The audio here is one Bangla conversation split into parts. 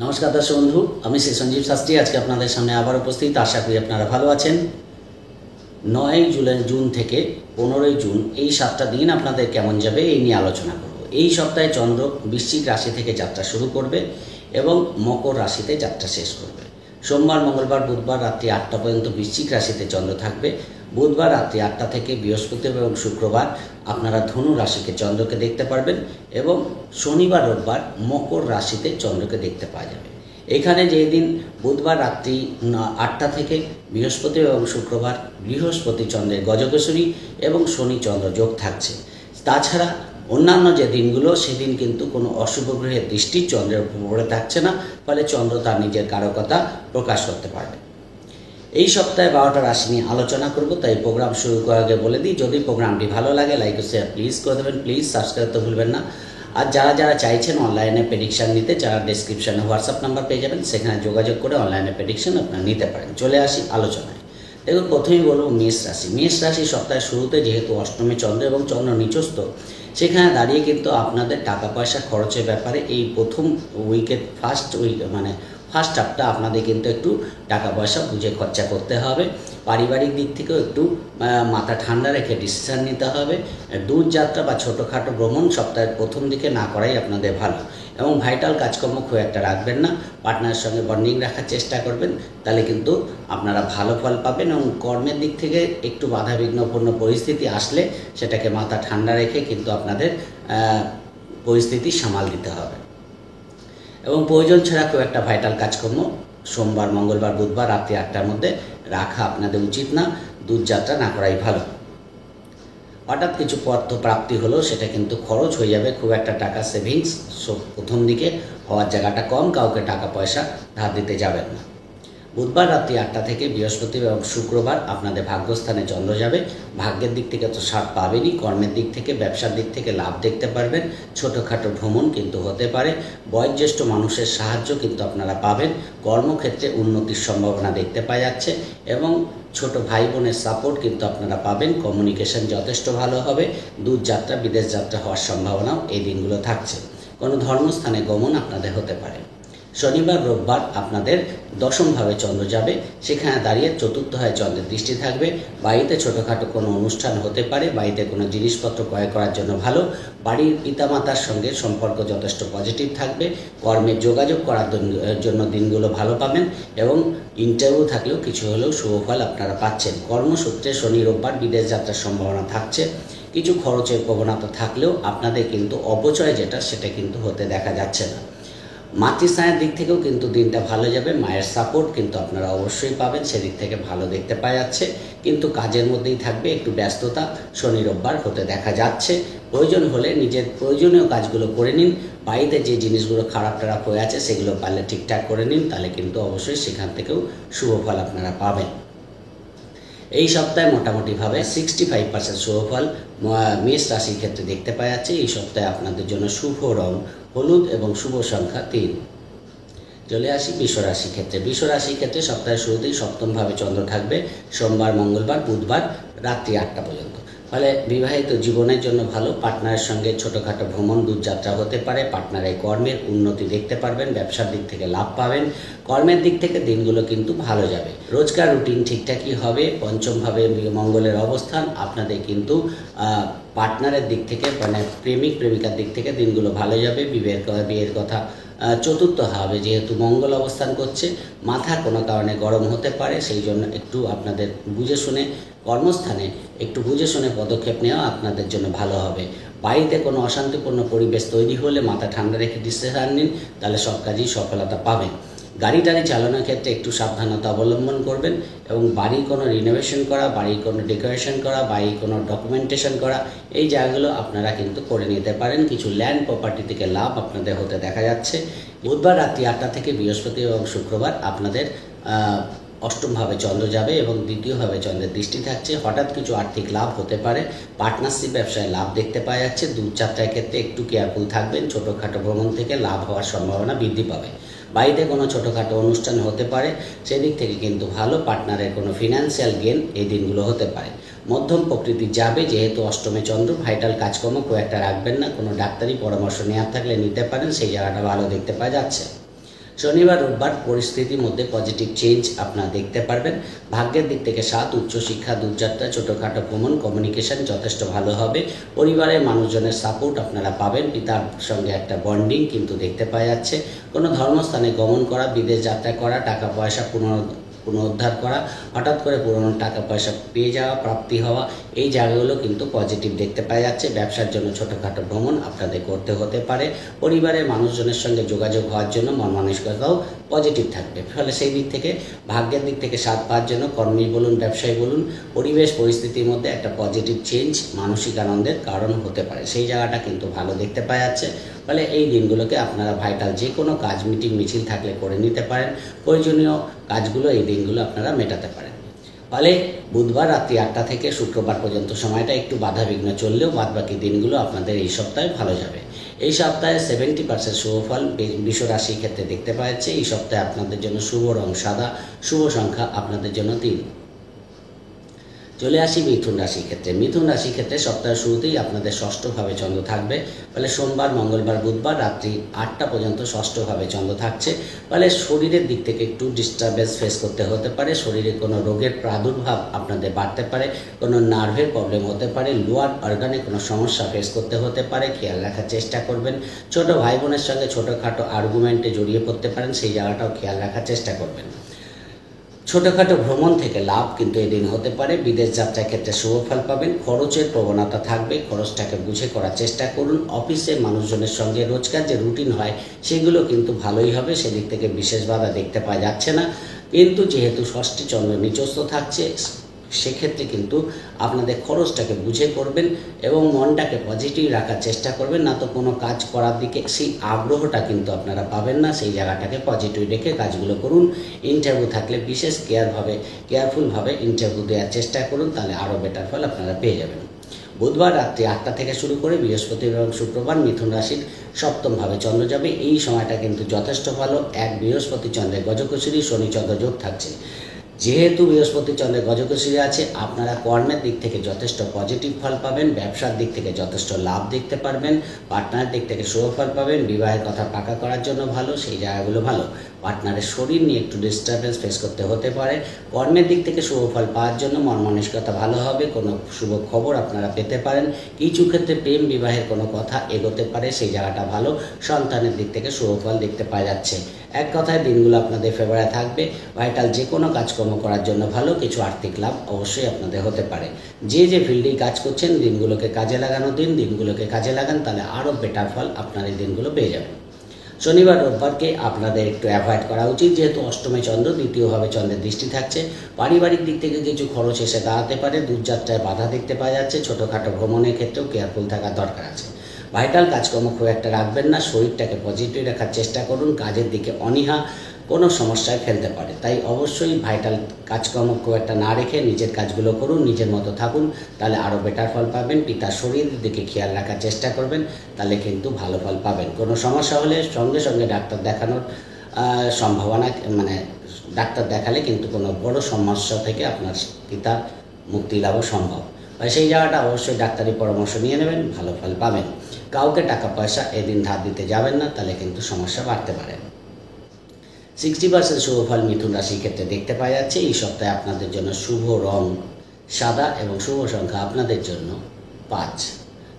নমস্কার দর্শক বন্ধু, আমি শ্রী সঞ্জীব শাস্ত্রী আজকে আপনাদের সামনে আবার উপস্থিত। আশা করি আপনারা ভালো আছেন। 9 জুন থেকে 15 জুন এই 7টা দিন আপনাদের কেমন যাবে এই নিয়ে আলোচনা করব। এই সপ্তাহে চন্দ্র বৃশ্চিক রাশি থেকে যাত্রা শুরু করবে এবং মকর রাশিতে যাত্রা শেষ করবে। সোমবার, মঙ্গলবার, বুধবার রাত্রি 8টা পর্যন্ত বৃশ্চিক রাশিতে চন্দ্র থাকবে। বুধবার রাত্রি 8টা থেকে বৃহস্পতিবার এবং শুক্রবার আপনারা ধনু রাশিকে চন্দ্রকে দেখতে পারবেন এবং শনিবার, রোববার মকর রাশিতে চন্দ্রকে দেখতে পাওয়া যাবে। এখানে যেই দিন বুধবার রাত্রি 8টা থেকে বৃহস্পতি এবং শুক্রবার বৃহস্পতি চন্দ্রের গজকেশরী এবং শনি চন্দ্র যোগ থাকছে। তাছাড়া অন্যান্য যে দিনগুলো সেদিন কিন্তু কোনো অশুভ গ্রহের দৃষ্টি চন্দ্রের উপর পড়ে থাকছে না, ফলে চন্দ্র তার নিজের কারকতা প্রকাশ করতে পারবে। এই সপ্তাহে 12টা রাশি নিয়ে আলোচনা করব, তাই প্রোগ্রাম শুরু করার আগে বলে দিই, যদি প্রোগ্রামটি ভালো লাগে লাইক ও শেয়ার প্লিজ করে দেবেন, প্লিজ সাবস্ক্রাইব করতে ভুলবেন না। আর যারা চাইছেন অনলাইনে প্রেডিকশান নিতে, যারা ডেসক্রিপশানে হোয়াটসঅ্যাপ নাম্বার পেয়ে যাবেন, সেখানে যোগাযোগ করে অনলাইনে প্রেডিকশান আপনারা নিতে পারেন। চলে আসি আলোচনায়। দেখুন, প্রথমেই বলব মেষ রাশি। মেষ রাশি সপ্তাহের শুরুতে যেহেতু অষ্টমে চন্দ্র এবং চন্দ্র নিচস্থ, সেখানে দাঁড়িয়ে কিন্তু আপনাদের টাকা পয়সা খরচের ব্যাপারে এই প্রথম উইকের ফার্স্ট হাফটা আপনাদের কিন্তু একটু টাকা পয়সা বুঝে খরচা করতে হবে। পারিবারিক দিক থেকেও একটু মাথা ঠান্ডা রেখে ডিসিশান নিতে হবে। দূর যাত্রা বা ছোটোখাটো ভ্রমণ সপ্তাহের প্রথম দিকে না করাই আপনাদের ভালো, এবং ভাইটাল কাজকর্ম খুব একটা রাখবেন না। পার্টনারের সঙ্গে বন্ডিং রাখার চেষ্টা করবেন, তাহলে কিন্তু আপনারা ভালো ফল পাবেন। এবং কর্মের দিক থেকে একটু বাধাবিঘ্নপূর্ণ পরিস্থিতি আসলে সেটাকে মাথা ঠান্ডা রেখে কিন্তু আপনাদের পরিস্থিতি সামাল দিতে হবে। এবং প্রয়োজন ছাড়া খুব একটা ভাইটাল কাজকর্ম সোমবার, মঙ্গলবার, বুধবার রাত্রি 8টার মধ্যে রাখা আপনাদের উচিত না। দূরযাত্রা না করাই ভালো। হঠাৎ কিছু অর্থ প্রাপ্তি হলো, সেটা কিন্তু খরচ হয়ে যাবে। খুব একটা টাকা সেভিংস প্রথম দিকে হওয়ার জায়গাটা কম, কাউকে টাকা পয়সা ধার দিতে যাবেন না। বুধবার রাত্রি 8টা থেকে বৃহস্পতি এবং শুক্রবার আপনাদের ভাগ্যস্থানে চন্দ্র যাবে। ভাগ্যের দিক থেকে তো ছাড় পাবেনই, কর্মের দিক থেকে, ব্যবসার দিক থেকে লাভ দেখতে পারবেন। ছোটোখাটো ভ্রমণ কিন্তু হতে পারে। বয়োজ্যেষ্ঠ মানুষের সাহায্য কিন্তু আপনারা পাবেন। কর্মক্ষেত্রে উন্নতির সম্ভাবনা দেখতে পাওয়া যাচ্ছে এবং ছোট ভাই বোনের সাপোর্ট কিন্তু আপনারা পাবেন। কমিউনিকেশন যথেষ্ট ভালো হবে। দূরযাত্রা, বিদেশ যাত্রা হওয়ার সম্ভাবনাও এই দিনগুলো থাকছে। কোনো ধর্মস্থানে গমন আপনাদের হতে পারে। শনিবার, রোববার আপনাদের দশমভাবে চন্দ্র যাবে, সেখানে দাঁড়িয়ে চতুর্থভাবে চন্দ্রের দৃষ্টি থাকবে। বাড়িতে ছোটোখাটো কোনো অনুষ্ঠান হতে পারে, বাড়িতে কোনো জিনিসপত্র ক্রয় করার জন্য ভালো। বাড়ির পিতামাতার সঙ্গে সম্পর্ক যথেষ্ট পজিটিভ থাকবে। কর্মে যোগাযোগ করার জন্য দিনগুলো ভালো পাবেন এবং ইন্টারভিউ থাকলেও কিছু হলেও শুভফল আপনারা পাচ্ছেন। কর্মসূত্রে শনি, রোববার বিদেশ যাত্রার সম্ভাবনা থাকছে। কিছু খরচের প্রবণতা থাকলেও আপনাদের কিন্তু অপচয় যেটা, সেটা কিন্তু হতে দেখা যাচ্ছে না। মাতৃস্থানের দিক থেকেও কিন্তু দিনটা ভালো যাবে। মায়ের সাপোর্ট কিন্তু আপনারা অবশ্যই পাবেন, সেদিক থেকে ভালো দেখতে পাওয়া যাচ্ছে। কিন্তু কাজের মধ্যেই থাকবে একটু ব্যস্ততা, শনি রোববার হতে দেখা যাচ্ছে। প্রয়োজন হলে নিজের প্রয়োজনীয় কাজগুলো করে নিন। বাড়িতে যে জিনিসগুলো খারাপ হয়ে আছে সেগুলো পারলে ঠিকঠাক করে নিন, তাহলে কিন্তু অবশ্যই সেখান থেকেও শুভ ফল আপনারা পাবেন। এই সপ্তাহে মোটামুটিভাবে 65% শুভফল মেষ রাশির ক্ষেত্রে দেখতে পাওয়া যাচ্ছে। এই সপ্তাহে আপনাদের জন্য শুভ রং হলুদ এবং শুভ সংখ্যা 3। চলে আসি বৃষরাশির ক্ষেত্রে। বৃষরাশির ক্ষেত্রে সপ্তাহের শুরুতেই সপ্তমভাবে চন্দ্র থাকবে, সোমবার, মঙ্গলবার, বুধবার রাত্রি 8টা পর্যন্ত। ফলে বিবাহিত জীবনের জন্য ভালো। পার্টনারের সঙ্গে ছোটোখাটো ভ্রমণ, দূরযাত্রা হতে পারে। পার্টনারের কর্মের উন্নতি দেখতে পারবেন, ব্যবসার দিক থেকে লাভ পাবেন। কর্মের দিক থেকে দিনগুলো কিন্তু ভালো যাবে। রোজকার রুটিন ঠিকঠাকই হবে। পঞ্চমভাবে মঙ্গলের অবস্থান আপনাদের কিন্তু পার্টনারের দিক থেকে, মানে প্রেমিকার দিক থেকে দিনগুলো ভালো যাবে। বিয়ের কথা চতুর্থ হবে, যেহেতু মঙ্গল অবস্থান করছে, মাথা কোনো কারণে গরম হতে পারে। সেই জন্য একটু আপনাদের বুঝে শুনে, কর্মস্থানে একটু বুঝে শুনে পদক্ষেপ নেওয়া আপনাদের জন্য ভালো হবে। বাড়িতে কোনো অশান্তিপূর্ণ পরিবেশ তৈরি হলে মাথা ঠান্ডা রেখে ডিসিশন নিন, তাহলে সব কাজেই সফলতা পাবেন। গাড়ি চালানোর ক্ষেত্রে একটু সাবধানতা অবলম্বন করবেন এবং বাড়ির কোনো রিনোভেশন করা, বাড়ির কোনো ডেকোরেশন করা, বাড়ির কোনো ডকুমেন্টেশন করা, এই জায়গাগুলো আপনারা কিন্তু করে নিতে পারেন। কিছু ল্যান্ড প্রপার্টি থেকে লাভ আপনাদের হতে দেখা যাচ্ছে। বুধবার রাত্রি 8টা থেকে বৃহস্পতি এবং শুক্রবার আপনাদের অষ্টমভাবে চন্দ্র যাবে এবং দ্বিতীয়ভাবে চন্দ্রের দৃষ্টি থাকছে। হঠাৎ কিছু আর্থিক লাভ হতে পারে। পার্টনারশিপ ব্যবসায় লাভ দেখতে পাওয়া যাচ্ছে। দূরযাত্রার ক্ষেত্রে একটু কেয়ারফুল থাকবেন। ছোটোখাটো ভ্রমণ থেকে লাভ হওয়ার সম্ভাবনা বৃদ্ধি পাবে। বাড়িতে কোনো ছোটোখাটো অনুষ্ঠান হতে পারে, সেদিক থেকে কিন্তু ভালো। পার্টনারের কোনো ফিনান্সিয়াল গেন এই দিনগুলো হতে পারে। মধ্যম প্রকৃতি যাবে, যেহেতু অষ্টমে চন্দ্র। ভাইটাল কাজকর্ম খুব একটা রাখবেন না। কোনো ডাক্তারি পরামর্শ নেওয়ার থাকলে নিতে পারেন, সেই জায়গাটা ভালো দেখতে পাওয়া যাচ্ছে। শনিবার রোববার পরিস্থিতির মধ্যে পজিটিভ চেঞ্জ আপনারা দেখতে পারবেন। ভাগ্যের দিক থেকে 7, উচ্চশিক্ষা, দূরযাত্রা, ছোটোখাটো ভ্রমণ, কমিউনিকেশন যথেষ্ট ভালো হবে। পরিবারের মানুষজনের সাপোর্ট আপনারা পাবেন। পিতার সঙ্গে একটা বন্ডিং কিন্তু দেখতে পাওয়া যাচ্ছে। কোনো ধর্মস্থানে গমন করা, বিদেশ যাত্রা করা, টাকা পয়সা পুনরুদ্ধার করা, হঠাৎ করে পুরনো টাকা পয়সা পেয়ে যাওয়া, প্রাপ্তি হওয়া, এই জায়গাগুলো কিন্তু পজিটিভ দেখতে পাওয়া যাচ্ছে। ব্যবসার জন্য ছোটোখাটো ভ্রমণ আপনাদের করতে হতে পারে। পরিবারের মানুষজনের সঙ্গে যোগাযোগ হওয়ার জন্য মন মানসিকতাও পজিটিভ থাকবে। ফলে সেই দিক থেকে ভাগ্যের দিক থেকে 7 পাওয়ার জন্য কর্মী বলুন, ব্যবসায়ী বলুন, পরিবেশ পরিস্থিতির মধ্যে একটা পজিটিভ চেঞ্জ মানসিক আনন্দের কারণ হতে পারে। সেই জায়গাটা কিন্তু ভালো দেখতে পাওয়া যাচ্ছে। ফলে এই দিনগুলোকে আপনারা ভাইটাল যে কোনো কাজ, মিটিং মিছিল থাকলে করে নিতে পারেন। প্রয়োজনীয় কাজগুলো এই দিনগুলো আপনারা মেটাতে পারেন। ফলে বুধবার রাত্রি 8টা থেকে শুক্রবার পর্যন্ত সময়টা একটু বাধাবিঘ্ন চললেও বাদবাকি দিনগুলো আপনাদের এই সপ্তাহে ভালো যাবে। এই সপ্তাহে 70% শুভফল বৃষ রাশির ক্ষেত্রে দেখতে পাওয়া যাচ্ছে। এই সপ্তাহে আপনাদের জন্য শুভ রং সাদা, শুভ সংখ্যা আপনাদের জন্য 3। চলে আসি মিথুন রাশির ক্ষেত্রে। মিথুন রাশির ক্ষেত্রে সপ্তাহের শুরুতেই আপনাদের ষষ্ঠভাবে চন্দ্র থাকবে। ফলে সোমবার, মঙ্গলবার, বুধবার রাত্রি 8টা পর্যন্ত ষষ্ঠভাবে চন্দ্র থাকছে। ফলে শরীরের দিক থেকে একটু ডিস্টারবেন্স ফেস করতে হতে পারে। শরীরে কোনো রোগের প্রাদুর্ভাব আপনাদের বাড়তে পারে, কোনো নার্ভের প্রবলেম হতে পারে, লোয়ার অর্গানে কোনো সমস্যা ফেস করতে হতে পারে। খেয়াল রাখার চেষ্টা করবেন। ছোট ভাই বোনের সঙ্গে ছোটোখাটো আর্গুমেন্টে জড়িয়ে পড়তে পারেন, সেই জায়গাটাও খেয়াল রাখার চেষ্টা করবেন। ছোটোখাটো ভ্রমণ থেকে লাভ কিন্তু এদিন হতে পারে। বিদেশ যাত্রার ক্ষেত্রে শুভ ফল পাবেন। খরচের প্রবণতা থাকবে, খরচটাকে বুঝে করার চেষ্টা করুন। অফিসের মানুষজনের সঙ্গে রোজকার যে রুটিন হয় সেগুলো কিন্তু ভালোই হবে, সেদিক থেকে বিশেষ বাধা দেখতে পাওয়া যাচ্ছে না। কিন্তু যেহেতু ষষ্ঠী চন্দ্র নিচস্থ থাকছে, সেক্ষেত্রে কিন্তু আপনাদের খরচটাকে বুঝে করবেন এবং মনটাকে পজিটিভ রাখার চেষ্টা করবেন। না তো কোনো কাজ করার দিকে সেই আগ্রহটা কিন্তু আপনারা পাবেন না। সেই জায়গাটাকে পজিটিভ রেখে কাজগুলো করুন। ইন্টারভিউ থাকলে বিশেষ কেয়ারফুলভাবে ইন্টারভিউ দেওয়ার চেষ্টা করুন, তাহলে আরও বেটার ফল আপনারা পেয়ে যাবেন। বুধবার রাত্রি 8টা থেকে শুরু করে বৃহস্পতি এবং শুক্রবার মিথুন রাশির সপ্তমভাবে চন্দ্র যাবে। এই সময়টা কিন্তু যথেষ্ট ভালো। এক বৃহস্পতি চন্দ্রের গজকেশরী, শনি চন্দ্র যোগ থাকছে। যেহেতু বৃহস্পতি চন্দ্রের গজকেশরী আছে, আপনারা কর্মের দিক থেকে যথেষ্ট পজিটিভ ফল পাবেন। ব্যবসার দিক থেকে যথেষ্ট লাভ দেখতে পারবেন। পার্টনারের দিক থেকে শুভ ফল পাবেন। বিবাহের কথা পাকা করার জন্য ভালো, সেই জায়গাগুলো ভালো। পার্টনারের শরীর নিয়ে একটু ডিস্টারবেন্স ফেস করতে হতে পারে। কর্মের দিক থেকে শুভ ফল পাওয়ার জন্য মন মানসিকতা ভালো হবে। কোনো শুভ খবর আপনারা পেতে পারেন। কিছু ক্ষেত্রে প্রেম বিবাহের কোনো কথা এগোতে পারে, সেই জায়গাটা ভালো। সন্তানের দিক থেকে শুভ ফল দেখতে পাওয়া যাচ্ছে। এক কথায় দিনগুলো আপনাদের ফেভারে থাকবে। ভাইটাল যে কোনো কাজকর্ম করার জন্য ভালো। কিছু আর্থিক লাভ অবশ্যই আপনাদের হতে পারে। যে ফিল্ডেই কাজ করছেন দিনগুলোকে কাজে লাগানোর দিন, দিনগুলোকে কাজে লাগান, তাহলে আরও বেটার ফল আপনার এই দিনগুলো পেয়ে যাবেন। শনিবার রোববারকে আপনাদের একটু অ্যাভয়েড করা উচিত, যেহেতু অষ্টমে চন্দ্র, দ্বিতীয়ভাবে চন্দ্রের দৃষ্টি থাকছে। পারিবারিক দিক থেকে কিছু খরচ এসে দাঁড়াতে পারে। দূরযাত্রায় বাধা দেখতে পাওয়া যাচ্ছে। ছোটোখাটো ভ্রমণের ক্ষেত্রেও কেয়ারফুল থাকার দরকার আছে। ভাইটাল কাজকর্ম খুব একটা রাখবেন না। শরীরটাকে পজিটিভ রাখার চেষ্টা করুন। কাজের দিকে অনীহা কোনো সমস্যায় ফেলতে পারে, তাই অবশ্যই ভাইটাল কাজকর্ম খুব একটা না রেখে নিজের কাজগুলো করুন, নিজের মতো থাকুন, তাহলে আরও বেটার ফল পাবেন। পিতার শরীরের দিকে খেয়াল রাখার চেষ্টা করবেন, তাহলে কিন্তু ভালো ফল পাবেন। কোনো সমস্যা হলে সঙ্গে সঙ্গে ডাক্তার দেখানোর সম্ভাবনা, ডাক্তার দেখালে কিন্তু কোনো বড় সমস্যা থেকে আপনার পিতার মুক্তি লাভও সম্ভব। সেই জায়গাটা অবশ্যই ডাক্তারি পরামর্শ নিয়ে নেবেন, ভালো ফল পাবেন। কাউকে টাকা পয়সা এদিন ধার দিতে যাবেন না, তাহলে কিন্তু সমস্যা বাড়তে পারে। 60% শুভ ফল মিথুন রাশির ক্ষেত্রে দেখতে পাওয়া যাচ্ছে। এই সপ্তাহে আপনাদের জন্য শুভ রং সাদা এবং শুভ সংখ্যা আপনাদের জন্য 5।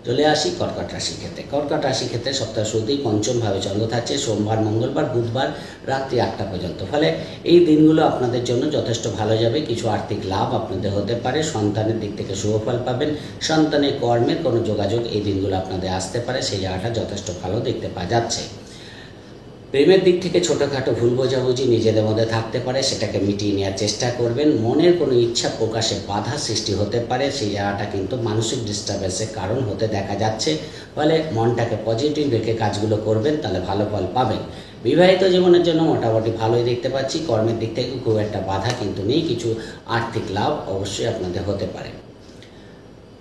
চলে আসি কর্কট রাশির ক্ষেত্রে। কর্কট রাশির ক্ষেত্রে সপ্তাহ শুরুতেই পঞ্চমভাবে চন্দ্র থাকছে। সোমবার, মঙ্গলবার, বুধবার রাত্রি 8টা পর্যন্ত। ফলে এই দিনগুলো আপনাদের জন্য যথেষ্ট ভালো যাবে। কিছু আর্থিক লাভ আপনাদের হতে পারে। সন্তানের দিক থেকে শুভ ফল পাবেন। সন্তানের কর্মের কোনো যোগাযোগ এই দিনগুলো আপনাদের আসতে পারে, সেই জায়গাটা যথেষ্ট ভালো দেখতে পাওয়া যাচ্ছে। প্রেমের দিক থেকে ছোটোখাটো ভুল বোঝাবুঝি নিজেদের মধ্যে থাকতে পারে, সেটাকে মিটিয়ে নেওয়ার চেষ্টা করবেন। মনের কোনো ইচ্ছা প্রকাশে বাধা সৃষ্টি হতে পারে, সেই জায়গাটা কিন্তু মানসিক ডিস্টার্বেন্সের কারণ হতে দেখা যাচ্ছে। ফলে মনটাকে পজিটিভ রেখে কাজগুলো করবেন, তাহলে ভালো ফল পাবেন। বিবাহিত জীবনের জন্য মোটামুটি ভালোই দেখতে পাচ্ছি। কর্মের দিক থেকে খুব একটা বাধা কিন্তু নেই। কিছু আর্থিক লাভ অবশ্যই আপনাদের হতে পারে।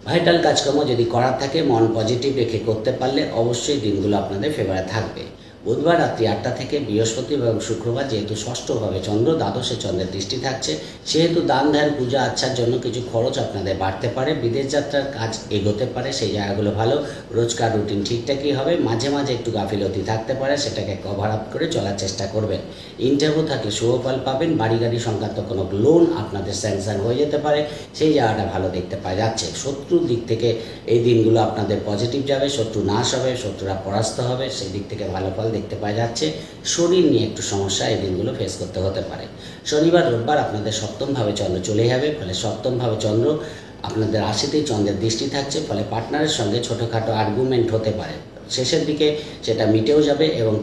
ভাইটাল কাজকর্ম যদি করার থাকে মন পজিটিভ রেখে করতে পারলে অবশ্যই দিনগুলো আপনাদের ফেভারে থাকবে। বুধবার রাত্রি 8টা থেকে, বৃহস্পতিবার এবং শুক্রবার যেহেতু ষষ্ঠভাবে চন্দ্র, দ্বাদশে চন্দ্রের দৃষ্টি থাকছে, সেহেতু দান ধ্যান পূজা আচ্ছার জন্য কিছু খরচ আপনাদের বাড়তে পারে, বিদেশ যাত্রার কাজ এগোতে পারে, সেই জায়গাগুলো ভালো। রোজকার রুটিন ঠিকঠাকই হবে, মাঝে মাঝে একটু গাফিলতি থাকতে পারে, সেটাকে কভার আপ করে চলার চেষ্টা করবেন। ইন্টারভিউ থাকলে শুভ ফল পাবেন। বাড়ি গাড়ি সংক্রান্ত কোনো লোন আপনাদের স্যাংশন হয়ে যেতে পারে, সেই জায়গাটা ভালো দেখতে পাওয়া যাচ্ছে। শত্রুর দিক থেকে এই দিনগুলো আপনাদের পজিটিভ যাবে, শত্রু নাশ হবে, শত্রুরা পরাস্ত হবে, সেই দিক থেকে ভালো ফল দেখতে পাওয়া যাচ্ছে। শরীর নিয়ে একটু সমস্যা এই দিনগুলো ফেস করতে হতে পারে। শনিবার রোববার আপনাদের সপ্তমভাবে চন্দ্র চলে যাবে, ফলে সপ্তমভাবে চন্দ্র আপনাদের রাশিতেই চন্দ্রের দৃষ্টি থাকছে, ফলে পার্টনারের সঙ্গে ছোটোখাটো আর্গুমেন্ট হতে পারে, শেষের দিকে সেটা মিটেও যাবে এবং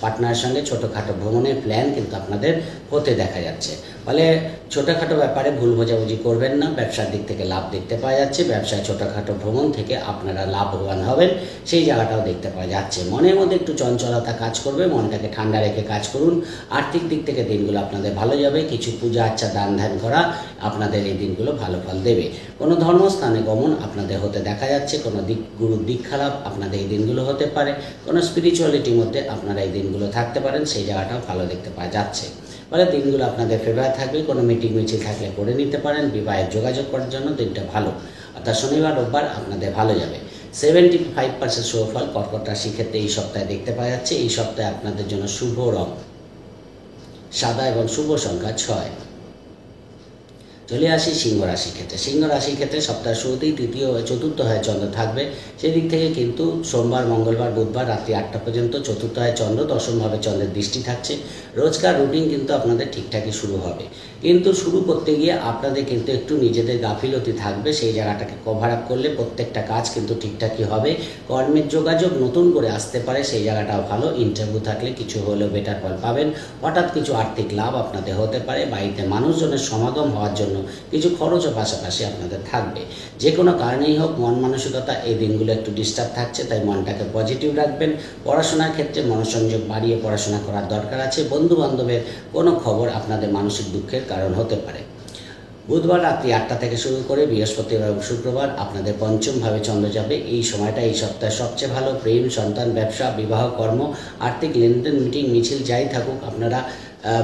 পার্টনারের সঙ্গে ছোটোখাটো ভ্রমণের প্ল্যান কিন্তু আপনাদের হতে দেখা যাচ্ছে। ফলে ছোটোখাটো ব্যাপারে ভুল বোঝাবুঝি করবেন না। ব্যবসার দিক থেকে লাভ দেখতে পাওয়া যাচ্ছে, ব্যবসায় ছোটোখাটো ভ্রমণ থেকে আপনারা লাভবান হবেন, সেই জায়গাটাও দেখতে পাওয়া যাচ্ছে। মনের মধ্যে একটু চঞ্চলতা কাজ করবে, মনটাকে ঠান্ডা রেখে কাজ করুন। আর্থিক দিক থেকে দিনগুলো আপনাদের ভালো যাবে, কিছু পূজা আচ্ছা দান ধ্যান করা আপনাদের এই দিনগুলো ভালো ফল দেবে। কোনো ধর্মস্থানে গমন আপনাদের হতে দেখা যাচ্ছে, কোনো গুরুর দীক্ষা লাভ আপনাদের এই দিনগুলো হতে পারে, কোনো স্পিরিচুয়ালিটির মধ্যে আপনারা এই দিনগুলো থাকতে পারেন, সেই জায়গাটাও ভালো দেখতে পাওয়া যাচ্ছে। ফলে দিনগুলো আপনাদের ফেভার থাকবে, কোনো মিটিং মিছিল থাকলে করে নিতে পারেন, বিবাহের যোগাযোগ করার জন্য দিনটা ভালো। অর্থাৎ শনিবার রোববার আপনাদের ভালো যাবে। 75% শুভফল কর্কট রাশির ক্ষেত্রে এই সপ্তাহে দেখতে পাওয়া যাচ্ছে। এই সপ্তাহে আপনাদের জন্য শুভ রং সাদা এবং শুভ সংখ্যা 6। চলে আসি সিংহ রাশির ক্ষেত্রে। সিংহ রাশির ক্ষেত্রে সপ্তাহের শুরুতেই তৃতীয় ও চতুর্থ হয় চন্দ্র থাকবে, সেদিক থেকে কিন্তু সোমবার মঙ্গলবার বুধবার রাত্রি 8টা পর্যন্ত চতুর্থ হয় চন্দ্র, দশমভাবে চন্দ্রের দৃষ্টি থাকছে। রোজকার রুটিন কিন্তু আপনাদের ঠিকঠাকই শুরু হবে, কিন্তু শুরু করতে গিয়ে আপনাদের কিন্তু একটু নিজেদের গাফিলতি থাকবে, সেই জায়গাটাকে কভার আপ করলে প্রত্যেকটা কাজ কিন্তু ঠিকঠাকই হবে। কর্মের যোগাযোগ নতুন করে আসতে পারে, সেই জায়গাটাও ভালো। ইন্টারভিউ থাকলে কিছু হলেও বেটার ফল পাবেন। হঠাৎ কিছু আর্থিক লাভ আপনাদের হতে পারে, বাড়িতে মানুষজনের সমাগম হওয়ার জন্য কিছু খরচও পাশাপাশি আপনাদের থাকবে। যে কোনো কারণেই হোক মন মানসিকতা এই দিনগুলো একটু ডিস্টার্ব থাকছে, তাই মনটাকে পজিটিভ রাখবেন। পড়াশোনার ক্ষেত্রে মনোসংযোগ বাড়িয়ে পড়াশোনা করার দরকার আছে। বন্ধু বান্ধবের কোনো খবর আপনাদের মানসিক দুঃখের কারণ হতে পারে। বুধবার রাত্রি 8টা থেকে শুরু করে বৃহস্পতিবার এবং শুক্রবার আপনাদের পঞ্চমভাবে চন্দ্র যাবে। এই সময়টা এই সপ্তাহে সবচেয়ে ভালো। প্রেম, সন্তান, ব্যবসা, বিবাহ, কর্ম, আর্থিক লেনদেন, মিটিং মিছিল যাই থাকুক আপনারা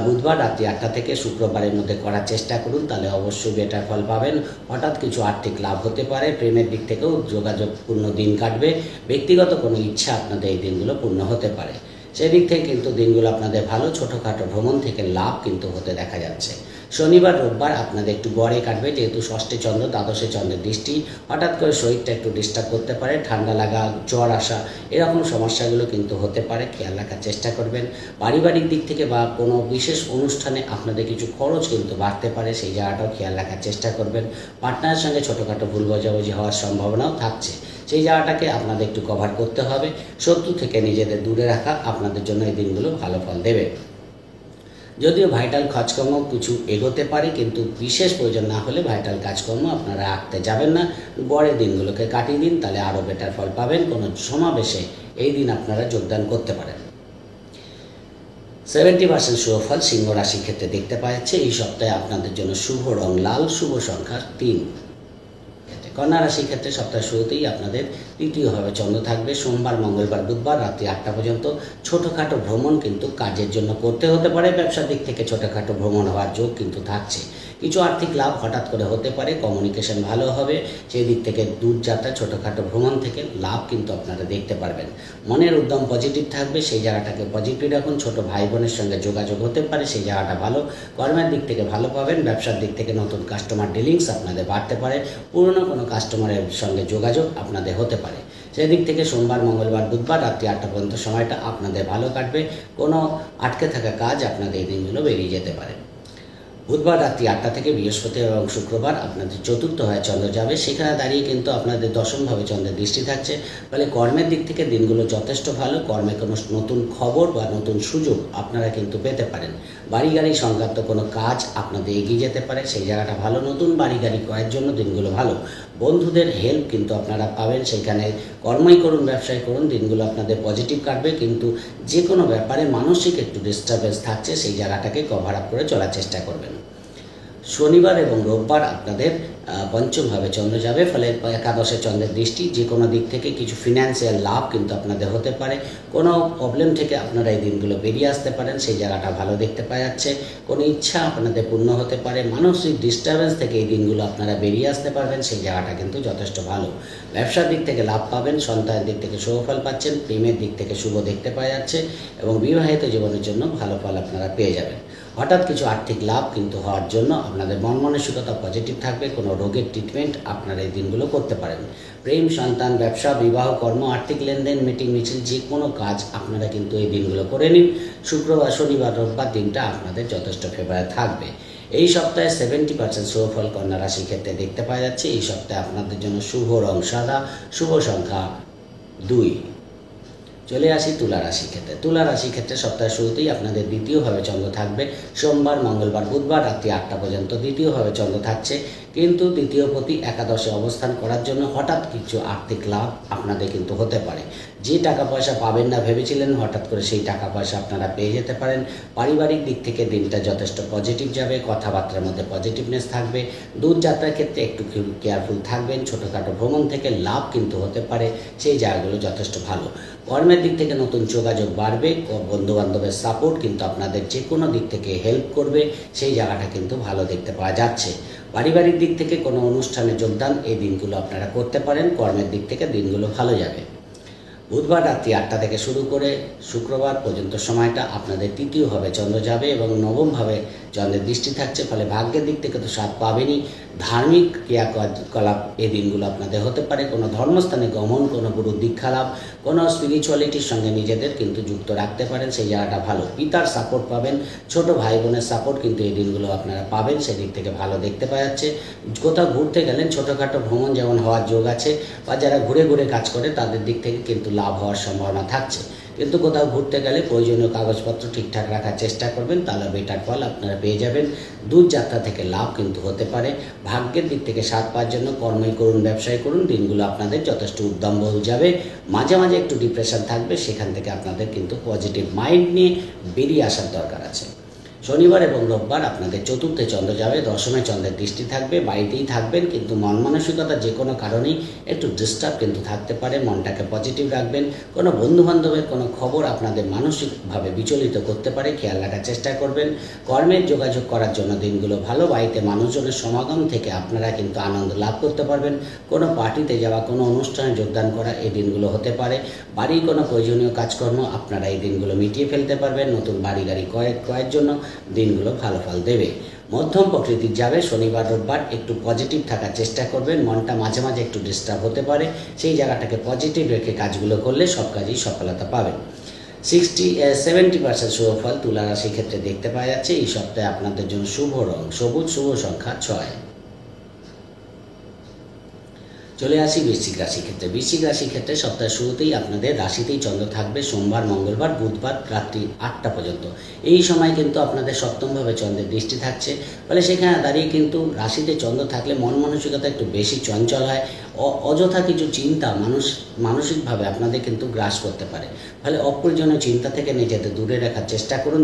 বুধবার রাত্রি 8টা থেকে শুক্রবারের মধ্যে করার চেষ্টা করুন, তাহলে অবশ্যই বেটার ফল পাবেন। হঠাৎ কিছু আর্থিক লাভ হতে পারে, প্রেমের দিক থেকেও যোগাযোগপূর্ণ দিন কাটবে। ব্যক্তিগত কোনো ইচ্ছা আপনাদের এই দিনগুলো পূর্ণ হতে পারে, সেদিক থেকে কিন্তু দিনগুলো আপনাদের ভালো। ছোটোখাটো ভ্রমণ থেকে লাভ কিন্তু হতে দেখা যাচ্ছে। শনিবার রোববার আপনাদের একটু গড়ে কাটবে, যেহেতু ষষ্ঠে চন্দ্র দ্বাদশে চন্দ্রের দৃষ্টি, হঠাৎ করে শরীরটা একটু ডিস্টার্ব করতে পারে, ঠান্ডা লাগা, জ্বর আসা, এরকম সমস্যাগুলো কিন্তু হতে পারে, খেয়াল রাখার চেষ্টা করবেন। পারিবারিক দিক থেকে বা কোনো বিশেষ অনুষ্ঠানে আপনাদের কিছু খরচ কিন্তু বাড়তে পারে, সেই জায়গাটাও খেয়াল রাখার চেষ্টা করবেন। পার্টনারের সঙ্গে ছোটোখাটো ভুল বোঝাবুঝি হওয়ার সম্ভাবনাও থাকছে, সেই জায়গাটাকে আপনাদের একটু কভার করতে হবে। শত্রু থেকে নিজেদের দূরে রাখা আপনাদের জন্য এই দিনগুলো ভালো ফল দেবে। যদিও ভাইটাল কাজকর্ম কিছু এগোতে পারে, কিন্তু বিশেষ প্রয়োজন না হলে ভাইটাল কাজকর্ম আপনারা আঁকতে যাবেন না। গড়ে দিনগুলোকে কাটিয়ে দিন, তাহলে আরও বেটার ফল পাবেন। কোনো সমাবেশে এই দিন আপনারা যোগদান করতে পারেন। 70% শুভ ফল সিংহ রাশির ক্ষেত্রে দেখতে পাওয়া যাচ্ছে। এই সপ্তাহে আপনাদের জন্য শুভ রং লাল, শুভ সংখ্যা 3। কন্যা রাশির ক্ষেত্রে সপ্তাহের শুরুতেই আপনাদের তৃতীয়ভাবে চন্দ্র থাকবে। সোমবার মঙ্গলবার বুধবার রাত্রি 8টা পর্যন্ত ছোটোখাটো ভ্রমণ কিন্তু কাজের জন্য করতে হতে পারে। ব্যবসার দিক থেকে ছোটোখাটো ভ্রমণ হওয়ার যোগ কিন্তু থাকছে। কিছু আর্থিক লাভ হঠাৎ করে হতে পারে, কমিউনিকেশন ভালো হবে, সেই দিক থেকে দূরযাত্রা ছোটোখাটো ভ্রমণ থেকে লাভ কিন্তু আপনারা দেখতে পারবেন। মনের উদ্যম পজিটিভ থাকবে, সেই জায়গাটাকে পজিটিভ রাখুন। ছোটো ভাই বোনের সঙ্গে যোগাযোগ হতে পারে, সেই জায়গাটা ভালো। কর্মের দিক থেকে ভালো পাবেন। ব্যবসার দিক থেকে নতুন কাস্টমার ডিলিংস আপনাদের বাড়তে পারে, পুরনো কোনো কাস্টমারের সঙ্গে যোগাযোগ আপনাদের হতে পারে। সেদিক থেকে সোমবার মঙ্গলবার বুধবার রাত্রি 8টা পর্যন্ত সময়টা আপনাদের ভালো কাটবে। কোনো আটকে থাকা কাজ আপনাদের এই দিনগুলো বেরিয়ে যেতে পারে। বুধবার রাত্রি 8টা থেকে বৃহস্পতি এবং শুক্রবার আপনাদের চতুর্থ হয় চন্দ্র যাবে, সেখানে দাঁড়িয়ে কিন্তু আপনাদের দশমভাবে চন্দ্রের দৃষ্টি থাকছে। ফলে কর্মের দিক থেকে দিনগুলো যথেষ্ট ভালো। কর্মে কোনো নতুন খবর বা নতুন সুযোগ আপনারা কিন্তু পেতে পারেন। বাড়ি গাড়ি সংক্রান্ত কোনো কাজ আপনাদের এগিয়ে যেতে পারে, সেই জায়গাটা ভালো। নতুন বাড়ি গাড়ি ক্রয়ের জন্য দিনগুলো ভালো। বন্ধুদের হেল্প কিন্তু আপনারা পাবেন, সেখানে কর্মই করুন ব্যবসায় করুন, দিনগুলো আপনাদের পজিটিভ কাটবে। কিন্তু যে কোনো ব্যাপারে মানসিক একটু ডিস্টারবেন্স থাকছে, সেই জায়গাটাকে কভার আপ করে চলার চেষ্টা করবেন। শনিবার এবং রোববার আপনাদের পঞ্চমভাবে চন্দ্র যাবে, ফলে একাদশে চন্দ্রের দৃষ্টি, যে কোনো দিক থেকে কিছু ফিনান্সিয়াল লাভ কিন্তু আপনাদের হতে পারে। কোনো প্রবলেম থেকে আপনারা এই দিনগুলো বেরিয়ে আসতে পারেন, সেই জায়গাটা ভালো দেখতে পাওয়া যাচ্ছে। কোনো ইচ্ছা আপনাদের পূর্ণ হতে পারে, মানসিক ডিস্টারবেন্স থেকে এই দিনগুলো আপনারা বেরিয়ে আসতে পারবেন, সেই জায়গাটা কিন্তু যথেষ্ট ভালো। ব্যবসার দিক থেকে লাভ পাবেন, সন্তানের দিক থেকে শুভ ফল পাচ্ছেন, প্রেমের দিক থেকে শুভ দেখতে পাওয়া যাচ্ছে এবং বিবাহিত জীবনের জন্য ভালো ফল আপনারা পেয়ে যাবেন। হঠাৎ কিছু আর্থিক লাভ কিন্তু হওয়ার জন্য আপনাদের মন মানসিকতা পজিটিভ থাকবে। কোনো রোগের ট্রিটমেন্ট আপনারা এই দিনগুলো করতে পারেন। প্রেম, সন্তান, ব্যবসা, বিবাহ, কর্ম, আর্থিক লেনদেন, মিটিং মিছিল, যে কোনো কাজ আপনারা কিন্তু এই দিনগুলো করে নিন। শুক্রবার, শনিবার, রোববার দিনটা আপনাদের যথেষ্ট ফেভারে থাকবে। এই সপ্তাহে 70% শুভফল কন্যা রাশির ক্ষেত্রে দেখতে পাওয়া যাচ্ছে। এই সপ্তাহে আপনাদের জন্য শুভ রং সাদা, শুভ সংখ্যা 2। চলে আসি তুলা রাশির ক্ষেত্রে। তুলা রাশির ক্ষেত্রে সপ্তাহের শুরুতেই আপনাদের দ্বিতীয়ভাবে চন্দ্র থাকবে। সোমবার, মঙ্গলবার, বুধবার রাত্রি 8টা পর্যন্ত দ্বিতীয়ভাবে চন্দ্র থাকছে, কিন্তু দ্বিতীয়পতি একাদশে অবস্থান করার জন্য হঠাৎ কিছু আর্থিক লাভ আপনাদের কিন্তু হতে পারে। যে টাকা পয়সা পাবেন না ভেবেছিলেন, হঠাৎ করে সেই টাকা পয়সা আপনারা পেয়ে যেতে পারেন। পারিবারিক দিক থেকে দিনটা যথেষ্ট পজিটিভ যাবে, কথাবার্তার মধ্যে পজিটিভনেস থাকবে। দূরযাত্রার ক্ষেত্রে একটু কেয়ারফুল থাকবেন। ছোটোখাটো ভ্রমণ থেকে লাভ কিন্তু হতে পারে, সেই জায়গাগুলো যথেষ্ট ভালো। কর্মের দিক থেকে নতুন যোগাযোগ বাড়বে, বন্ধুবান্ধবের সাপোর্ট কিন্তু আপনাদের যে কোনো দিক থেকে হেল্প করবে, সেই জায়গাটা কিন্তু ভালো দেখতে পাওয়া যাচ্ছে। পারিবারিক দিক থেকে কোনো অনুষ্ঠানে যোগদান এই দিনগুলো আপনারা করতে পারেন। কর্মের দিক থেকে দিনগুলো ভালো যাবে। বুধবার রাত্রি 8টা থেকে শুরু করে শুক্রবার পর্যন্ত সময়টা আপনাদের তৃতীয়ভাবে চন্দ্র যাবে এবং নবমভাবে চন্দ্রের দৃষ্টি থাকছে, ফলে ভাগ্যের দিক থেকে তো স্বাদ পাবেনই। ধার্মিক ক্রিয়াকলাপ এই দিনগুলো আপনাদের হতে পারে। কোনো ধর্মস্থানে গমন, কোনো গুরুর দীক্ষা লাভ, কোনো স্পিরিচুয়ালিটির সঙ্গে নিজেদের কিন্তু যুক্ত রাখতে পারেন, সেই জায়গাটা ভালো। পিতার সাপোর্ট পাবেন, ছোট ভাই বোনের সাপোর্ট কিন্তু এই দিনগুলো আপনারা পাবেন, সেদিক থেকে ভালো দেখতে পাওয়া যাচ্ছে। কোথাও ঘুরতে গেলেন, ছোটোখাটো ভ্রমণ যেমন হওয়ার যোগ আছে, বা যারা ঘুরে ঘুরে কাজ করে তাদের দিক থেকে কিন্তু লাভ হওয়ার সম্ভাবনা থাকছে। কিন্তু কোথাও ঘুরতে গেলে প্রয়োজনীয় কাগজপত্র ঠিকঠাক রাখার চেষ্টা করবেন, তাহলে বেটার ফল আপনারা পেয়ে যাবেন। দূরযাত্রা থেকে লাভ কিন্তু হতে পারে। ভাগ্যের দিক থেকে স্বাদ পাওয়ার জন্য কর্মই করুন, ব্যবসায় করুন, দিনগুলো আপনাদের যথেষ্ট উদ্যমবহুল যাবে। মাঝে মাঝে একটু ডিপ্রেশন থাকবে, সেখান থেকে আপনাদের কিন্তু পজিটিভ মাইন্ড নিয়ে বেরিয়ে আসার দরকার আছে। শনিবার এবং রোববার আপনাদের চতুর্থে চন্দ্র যাবে, দশমে চন্দ্রের দৃষ্টি থাকবে। বাড়িতেই থাকবেন, কিন্তু মন মানসিকতা যে কোনো কারণেই একটু ডিস্টার্ব কিন্তু থাকতে পারে। মনটাকে পজিটিভ রাখবেন। কোনো বন্ধুবান্ধবের কোনো খবর আপনাদের মানসিকভাবে বিচলিত করতে পারে, খেয়াল রাখার চেষ্টা করবেন। কর্মের যোগাযোগ করার জন্য দিনগুলো ভালো। বাড়িতে মানুষজনের সমাগম থেকে আপনারা কিন্তু আনন্দ লাভ করতে পারবেন। কোনো পার্টিতে যাওয়া, কোনো অনুষ্ঠানে যোগদান করা এই দিনগুলো হতে পারে। বাড়ির কোনো প্রয়োজনীয় কাজকর্ম আপনারা এই দিনগুলো মিটিয়ে ফেলতে পারবেন। নতুন বাড়ি গাড়ি ক্রয়ের জন্য দিনগুলো ভালো ফল দেবে। মধ্যম প্রকৃতির যাবে। শনিবার রোববার একটু পজিটিভ থাকার চেষ্টা করবেন। মনটা মাঝে মাঝে একটু ডিস্টার্ব হতে পারে, সেই জায়গাটাকে পজিটিভ রেখে কাজগুলো করলে সব কাজেই সফলতা পাবেন। 70% শুভ ফল তুলা রাশির ক্ষেত্রে দেখতে পাওয়া যাচ্ছে। এই সপ্তাহে আপনাদের জন্য শুভ রং সবুজ, শুভ সংখ্যা 6। চলে আসি বৃশ্চিক রাশির ক্ষেত্রে। বৃশ্চিক রাশির ক্ষেত্রে সপ্তাহের শুরুতেই আপনাদের রাশিতেই চন্দ্র থাকবে। সোমবার, মঙ্গলবার, বুধবার রাত্রি 8টা পর্যন্ত এই সময় কিন্তু আপনাদের সপ্তমভাবে চন্দ্রের দৃষ্টি থাকছে, ফলে সেখানে দাঁড়িয়ে কিন্তু রাশিতে চন্দ্র থাকলে মন মানসিকতা একটু বেশি চঞ্চল হয়। অযথা কিছু চিন্তা মানসিকভাবে আপনাদের কিন্তু গ্রাস করতে পারে, ফলে অপ্রয়োজনীয় চিন্তা থেকে নিজেদের দূরে রাখার চেষ্টা করুন।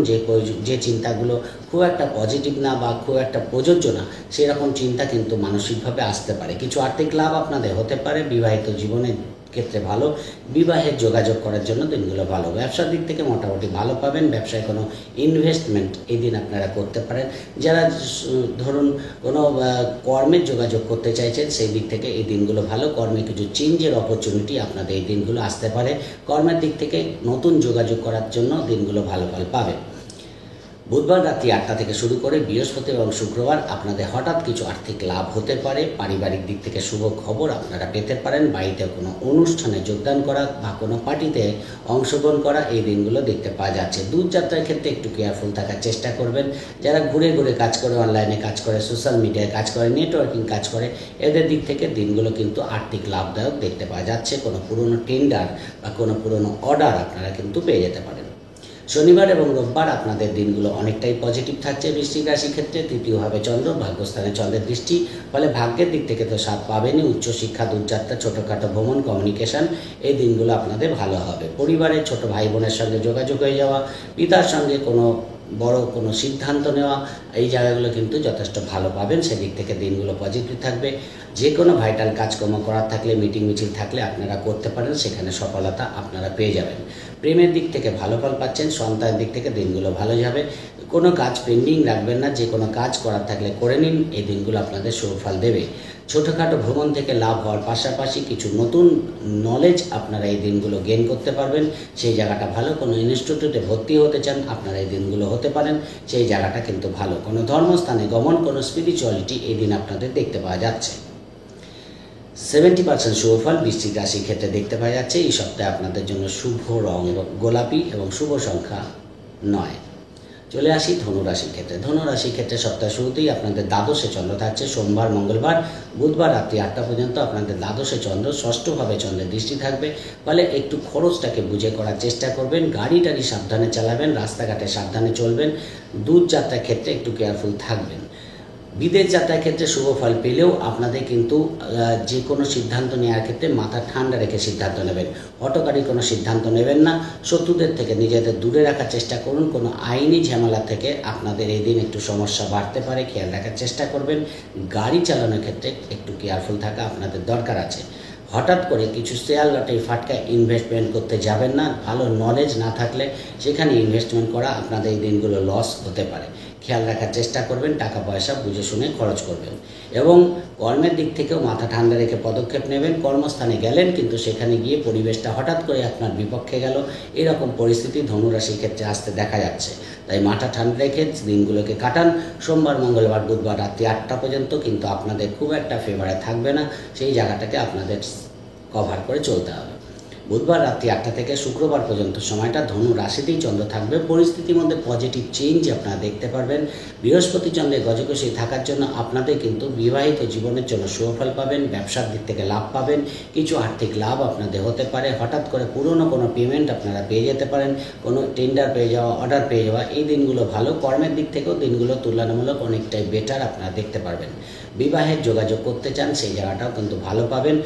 যে চিন্তাগুলো খুব একটা পজিটিভ না বা খুব একটা প্রযোজ্য না, সেরকম চিন্তা কিন্তু মানসিকভাবে আসতে পারে। কিছু আর্থিক লাভ আপনাদের হতে পারে। বিবাহিত জীবনের ক্ষেত্রে ভালো, বিবাহের যোগাযোগ করার জন্য দিনগুলো ভালো। ব্যবসার দিক থেকে মোটামুটি ভালো পাবেন। ব্যবসায় কোনো ইনভেস্টমেন্ট এই দিন আপনারা করতে পারেন। যারা ধরুন কোনো কর্মের যোগাযোগ করতে চাইছেন, সেই দিক থেকে এই দিনগুলো ভালো। কর্মে কিছু চেঞ্জের অপরচুনিটি আপনাদের এই দিনগুলো আসতে পারে। কর্মের দিক থেকে নতুন যোগাযোগ করার জন্য দিনগুলো ভালো ফল পাবেন। বুধবার রাত্রি 8টা থেকে শুরু করে বৃহস্পতি এবং শুক্রবার আপনাদের হঠাৎ কিছু আর্থিক লাভ হতে পারে। পারিবারিক দিক থেকে শুভ খবর আপনারা পেতে পারেন। বাড়িতে কোনো অনুষ্ঠানে যোগদান করা বা কোনো পার্টিতে অংশগ্রহণ করা এই দিনগুলো দেখতে পাওয়া যাচ্ছে। দূরযাত্রার ক্ষেত্রে একটু কেয়ারফুল থাকার চেষ্টা করবেন। যারা ঘুরে ঘুরে কাজ করে, অনলাইনে কাজ করে, সোশ্যাল মিডিয়ায় কাজ করে, নেটওয়ার্কিং কাজ করে, এদের দিক থেকে দিনগুলো কিন্তু আর্থিক লাভদায়ক দেখতে পাওয়া যাচ্ছে। কোনো পুরনো টেন্ডার বা কোনো পুরনো অর্ডার আপনারা কিন্তু পেয়ে যেতে পারেন। শনিবার এবং রোববার আপনাদের দিনগুলো অনেকটাই পজিটিভ থাকছে। বৃশ্চিক রাশির ক্ষেত্রে তৃতীয়ভাবে চন্দ্র, ভাগ্যস্থানে চন্দ্রের দৃষ্টি, ফলে ভাগ্যের দিক থেকে তো স্বাদ পাবেনই। উচ্চশিক্ষা, দূরযাত্রা, ছোটোখাটো ভ্রমণ, কমিউনিকেশন এই দিনগুলো আপনাদের ভালো হবে। পরিবারের ছোট ভাই বোনের সঙ্গে যোগাযোগ হয়ে যাওয়া, পিতার সঙ্গে কোনো বড় কোনো সিদ্ধান্ত নেওয়া, এই জায়গাগুলো কিন্তু যথেষ্ট ভালো পাবেন। সেদিক থেকে দিনগুলো পজিটিভ থাকবে। যে কোনো ভাইটাল কাজকর্ম করার থাকলে, মিটিং মিছিল থাকলে আপনারা করতে পারেন, সেখানে সফলতা আপনারা পেয়ে যাবেন। প্রেমের দিক থেকে ভালো ফল পাচ্ছেন। সন্তানের দিক থেকে দিনগুলো ভালো যাবে। কোনো কাজ পেন্ডিং রাখবেন না, যে কোনো কাজ করার থাকলে করে নিন, এই দিনগুলো আপনাদের সুফল দেবে। ছোটোখাটো ভ্রমণ থেকে লাভ হওয়ার পাশাপাশি কিছু নতুন নলেজ আপনারা এই দিনগুলো গেইন করতে পারবেন, সেই জায়গাটা ভালো। কোনো ইনস্টিটিউটে ভর্তি হতে চান, আপনারা এই দিনগুলো হতে পারেন, সেই জায়গাটা কিন্তু ভালো। কোনো ধর্মস্থানে গমন, কোনো স্পিরিচুয়ালিটি এই দিন আপনাদের দেখতে পাওয়া যাচ্ছে। 70% শুভফল বৃশ্চিক রাশির ক্ষেত্রে দেখতে পাওয়া যাচ্ছে। এই সপ্তাহে আপনাদের জন্য শুভ রং গোলাপি এবং শুভ সংখ্যা 9। চলে আসি ধনুরাশির ক্ষেত্রে। ধনুরাশির ক্ষেত্রে সপ্তাহ শুরুতেই আপনাদের দ্বাদশে চন্দ্র থাকছে। সোমবার, মঙ্গলবার, বুধবার রাত্রি 8টা পর্যন্ত আপনাদের দ্বাদশে চন্দ্র, ষষ্ঠভাবে চন্দ্রের দৃষ্টি থাকবে। ফলে একটু খরচটাকে বুঝে করার চেষ্টা করবেন। গাড়ি টাড়ি সাবধানে চালাবেন, রাস্তাঘাটে সাবধানে চলবেন। দূর যাত্রার ক্ষেত্রে একটু কেয়ারফুল থাকবেন। বিদেশ যাত্রার ক্ষেত্রে শুভ ফল পেলেও আপনাদের কিন্তু যে কোনো সিদ্ধান্ত নেওয়ার ক্ষেত্রে মাথা ঠান্ডা রেখে সিদ্ধান্ত নেবেন। হঠকারী কোনো সিদ্ধান্ত নেবেন না। শত্রুদের থেকে নিজেদের দূরে রাখার চেষ্টা করুন। কোনো আইনি ঝামেলা থেকে আপনাদের এই দিন একটু সমস্যা বাড়তে পারে, খেয়াল রাখার চেষ্টা করবেন। গাড়ি চালানোর ক্ষেত্রে একটু কেয়ারফুল থাকা আপনাদের দরকার আছে। হঠাৎ করে কিছু শেয়ার লটারি ফাটকায় ইনভেস্টমেন্ট করতে যাবেন না। ভালো নলেজ না থাকলে সেখানে ইনভেস্টমেন্ট করা আপনাদের এই দিনগুলো লস হতে পারে। খেয়াল রাখার চেষ্টা করবেন, টাকা পয়সা বুঝে শুনে খরচ করবেন। এবং কর্মের দিক থেকেও মাথা ঠান্ডা রেখে পদক্ষেপ নেবেন। কর্মস্থানে গেলেন কিন্তু সেখানে গিয়ে পরিবেশটা হঠাৎ করে আপনার বিপক্ষে গেল, এরকম পরিস্থিতি ধনুরাশির ক্ষেত্রে আসতে দেখা যাচ্ছে। তাই মাথা ঠান্ডা রেখে দিনগুলোকে কাটান। সোমবার, মঙ্গলবার, বুধবার রাত্রি 8টা পর্যন্ত কিন্তু আপনাদের খুব একটা ফেভারে থাকবে না, সেই জায়গাটাকে আপনাদের কভার করে চলতে হবে। বুধবার রাত্রি 8টা থেকে শুক্রবার পর্যন্ত সময়টা ধনু রাশিতেই চন্দ্র থাকবে। পরিস্থিতির মধ্যে পজিটিভ চেঞ্জ আপনারা দেখতে পারবেন। বৃহস্পতি চন্দ্রে গজকেশী থাকার জন্য আপনাদের কিন্তু বিবাহিত জীবনের জন্য সুফল পাবেন। ব্যবসার দিক থেকে লাভ পাবেন। কিছু আর্থিক লাভ আপনাদের হতে পারে। হঠাৎ করে পুরনো কোনো পেমেন্ট আপনারা পেয়ে যেতে পারেন। কোনো টেন্ডার পেয়ে যাওয়া, অর্ডার পেয়ে যাওয়া, এই দিনগুলো ভালো। কর্মের দিক থেকেও দিনগুলো তুলনামূলক অনেকটাই বেটার আপনারা দেখতে পারবেন। বিবাহের যোগাযোগ করতে চান, সেই জায়গাটাও কিন্তু ভালো পাবেন।